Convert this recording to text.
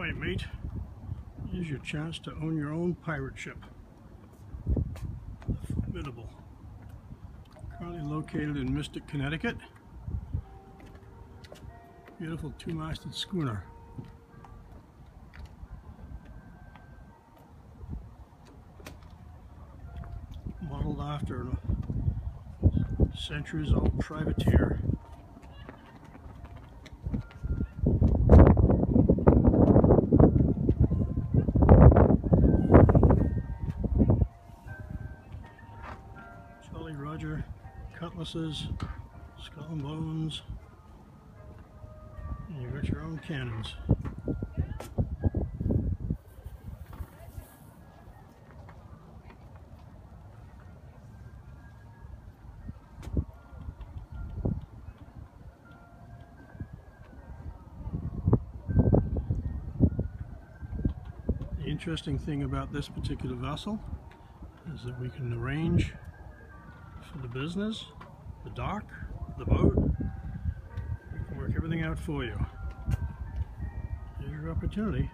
point, mate. Here's your chance to own your own pirate ship. The Formidable. Currently located in Mystic, Connecticut. Beautiful two-masted schooner. Modeled after a centuries-old privateer. Jolly Roger cutlasses, skull and bones, and you've got your own cannons. The interesting thing about this particular vessel is that we can arrange for the business, the dock, the boat. We can work everything out for you. Here's your opportunity.